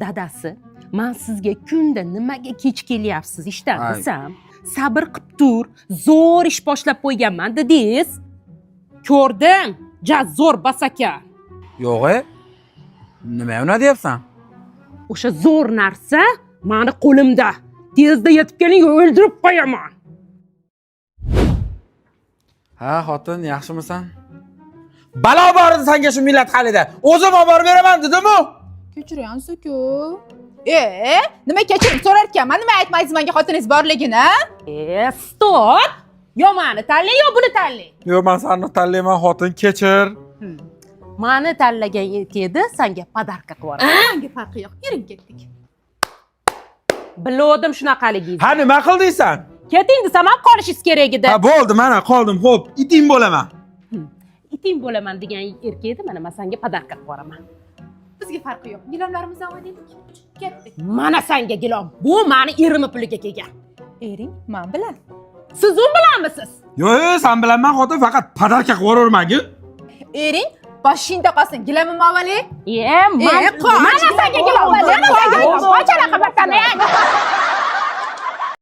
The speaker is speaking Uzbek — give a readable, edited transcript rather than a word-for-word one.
Dadasi, men sizga kunda nimaga kech kelyapsiz ishdan desam, sabr qilib tur, zo'r ish boshlab qo'yganman dedingiz. Ko'rdim, jazzor basaka. Yo'q-e. Nima uni deyapsan? O'sha zo'r narsa meni qo'limda. Tezda yetib keling, o'ldirib qo'yaman. Ha, xotin, yaxshimisan? Balo bor edi senga shu millat halida. O'zim olib borib beraman dedim-ku. Kechiryapsiz-ku. Nima kechirim so'rar ekanman? Nima aytmaysiz menga xotiningiz borligini? Stop! Yo meni tanlang, yo buni tanlang. Yo'q, men seni tanlayman, xotin, kechir. Meni tanlagan edi, senga podarka qilib yuboraman. Menga farqi yo'q. Yuring ketdik. Bildim shunaqaligingizni. Ha, nima qildingsan? Keting desam ham qolishingiz kerak edi. Ha, bo'ldi, mana qoldim. Xo'p, iting bo'laman. Iting bo'laman degan erkak edi, mana men senga podarka qilib yuboraman. Bizga farqi yo'q. Gilamlarimizni olaylik. Ketdik. Mana senga gilom. Bu meni erimni puliga kelgan. Ering men bilan. Siz u bilanmisiz? Yo'q, sen bilan men xotin faqat podarka qilib yubormayman-ku. Ering boshingda qolsin. Gilamim avvali. Mana senga gilom. Mana senga gilom. Qachon qilasan?